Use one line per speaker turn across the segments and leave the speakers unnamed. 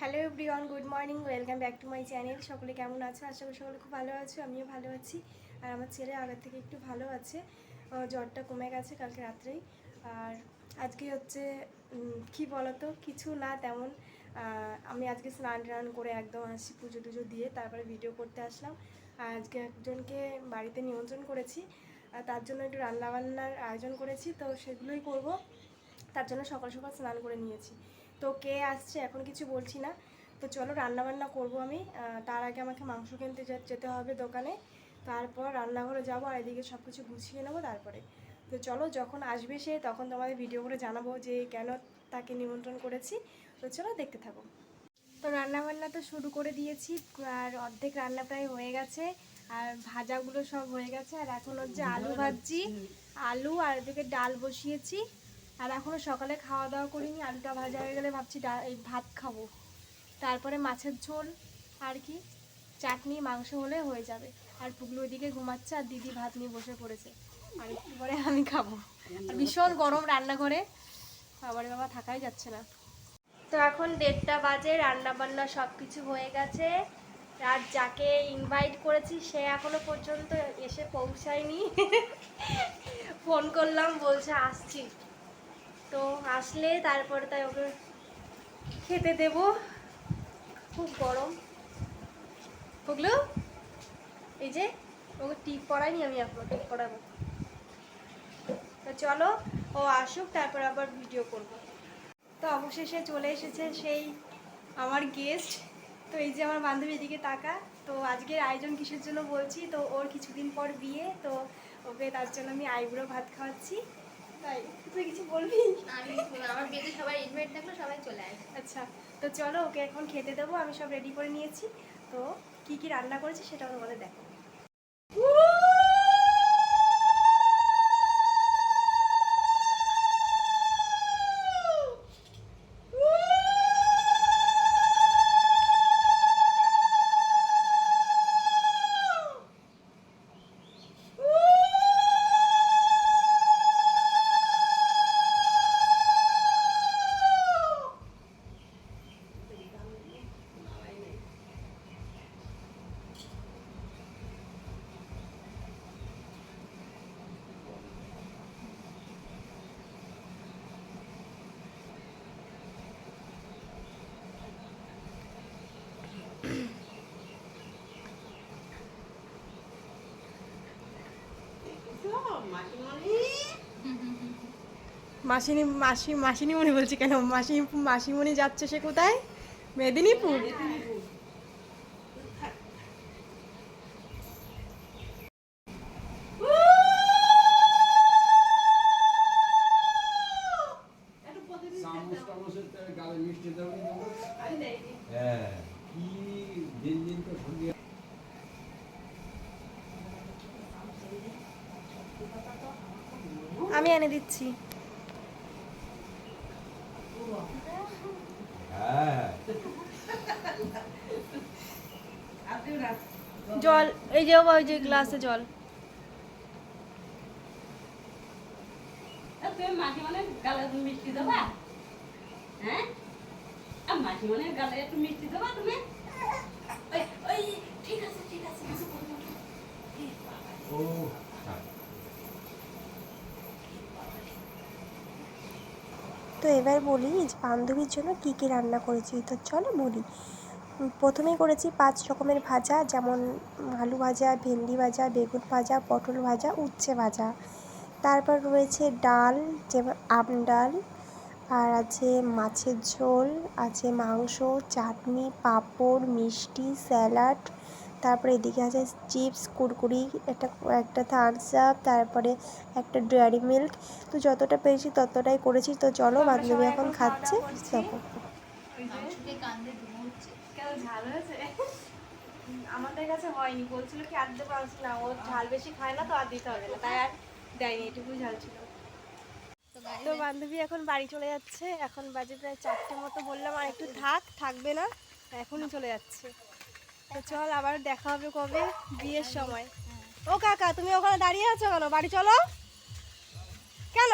Hello everyone, good morning, welcome back to my channel. সকলে কেমন আছো? আশা করি সকলে খুব ভালো আছো, আমিও ভালো আছি। আর আমার ছেলে আগের থেকে একটু ভালো আছে, জ্বরটা কমে গেছে কালকে রাত্রেই। আর আজকে হচ্ছে কি বলতো, কিছু না তেমন। আমি আজকে স্নান টান করে একদম আসি, পুজো টুজো দিয়ে তারপরে ভিডিও করতে আসলাম। আর আজকে একজনকে বাড়িতে নিমন্ত্রণ করেছি, তার জন্য একটু রান্নাবান্নার আয়োজন করেছি, তো সেগুলোই করব। তার জন্য সকাল সকাল স্নান করে নিয়েছি। তো কে আসছে এখন কিছু বলছি না, তো চলো রান্নাবান্না করব আমি। তার আগে আমাকে মাংস কিনতে যেতে হবে দোকানে, তারপর রান্নাঘরে যাব আর এদিকে সব কিছু গুছিয়ে নেবো তারপরে। তো চলো, যখন আসবে সে তখন তোমাদের ভিডিও করে জানাবো যে কেন তাকে নিমন্ত্রণ করেছি। তো চলো দেখতে থাকো। তো রান্নাবান্না তো শুরু করে দিয়েছি, আর অর্ধেক রান্না প্রায় হয়ে গেছে, আর ভাজাগুলো সব হয়ে গেছে। আর এখন হচ্ছে আলু ভাজছি, আলু আর এদিকে ডাল বসিয়েছি। আর এখনও সকালে খাওয়া দাওয়া করিনি, আলুটা ভাজা হয়ে গেলে ভাবছি এই ভাত খাবো। তারপরে মাছের ঝোল আর কি চাটনি মাংস হলে হয়ে যাবে। আর পুগলু ওইদিকে ঘুমাচ্ছে আর দিদি ভাত নিয়ে বসে পড়েছে, আর একটু পরে আমি খাবো। আর ভীষণ গরম রান্নাঘরে, আমার বাবা থাকাই যাচ্ছে না। তো এখন 1:30 বাজে, রান্না বান্না সব কিছু হয়ে গেছে। আর যাকে ইনভাইট করেছি সে এখনো পর্যন্ত এসে পৌঁছায়নি। ফোন করলাম, বলছে আসছি। তো আসলে তারপরে তাই ওকে খেতে দেব। খুব গরম। বুঝলো, এই যে ওকে টিপ পরাইনি, আমি এখনো টিপ পরাবো। তো চলো ও আসুক, তারপর আবার ভিডিও করব। তো অবশেষে চলে এসেছে সেই আমার গেস্ট। তো এই যে আমার বান্ধবী, এদিকে তাকা। তো আজকের আয়োজন কিসের জন্য বলছি, তো ওর কিছুদিন পর বিয়ে, তো ওকে তার জন্য আমি আইবুড়ো ভাত খাওয়াচ্ছি। তাই তুই কিছু বলবি?
আমার বিয়েতে সবাই ইনভাইট থাকলো, সবাই চলে আসে।
আচ্ছা, তো চলো ওকে এখন খেতে দেবো। আমি সব রেডি করে নিয়েছি, তো কি কি রান্না করেছি সেটাও তোমাদের দেখো। মাসিনিমণি বলছি কেন, মাসিমণি যাচ্ছে সে কোথায়? মেদিনীপুর। আমি এনে দিচ্ছি। জল, এই যে ওই যে গ্লাসে জল।
মাসিমনের গালে মিষ্টি দেবা? হ্যাঁ, মাসিমনের গালে একটু মিষ্টি দেবা তুমি? ওই ঠিক আছে ঠিক আছে।
তো এবার বলি বান্ধবীর জন্য কী কী রান্না করেছি। তো চলো বলি। প্রথমেই করেছি 5 রকমের ভাজা, যেমন আলু ভাজা, ভেন্ডি ভাজা, বেগুন ভাজা, পটল ভাজা, উচ্ছে ভাজা। তারপর রয়েছে ডাল, যেমন ডাল, আর আছে মাছের ঝোল, আছে মাংস, চাটনি, পাঁপড়, মিষ্টি, স্যালাড। তারপরে এদিকে আছে চিপস, কুরকুরি, একটা থামস আপ, তারপরে একটা ডেয়ারি মিল্ক। তো যতটা পেরেছি ততটাই করেছি। তো চলো, বান্ধবী এখন খাচ্ছে, দেখো।
আমাদের কাছে হয়নি, বলছিল কি আর দেবো, না ও ঝাল বেশি খায় না, তো আর দিতে হবে না, তাই আর দেয়নি, এটুকুই ঝাল ছিল। তো বান্ধবী এখন বাড়ি চলে যাচ্ছে, এখন বাজে প্রায় 4টে মতো। বললাম আর একটু থাকবে না, এখনই চলে যাচ্ছে। তো চল, আবার দেখা হবে কবে? বিয়ের সময়। ও কাকা, তুমি ওখানে দাঁড়িয়ে আছো কেন? বাড়ি চলো। কেন?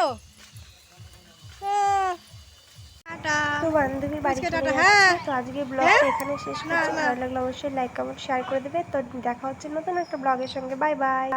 টাটা।
তো বান্ধবীর বাড়ি
পুচকে
চলে
টাটা,
যাচ্ছে।
হ্যাঁ।
তো আজকে ব্লগটা এখানে শেষ
না,
করছি।
না।
ভালো লাগলে অবশ্যই লাইক কমেন্ট শেয়ার করে দেবে। তো দেখা হচ্ছে নতুন একটা ব্লগের সঙ্গে। Bye bye.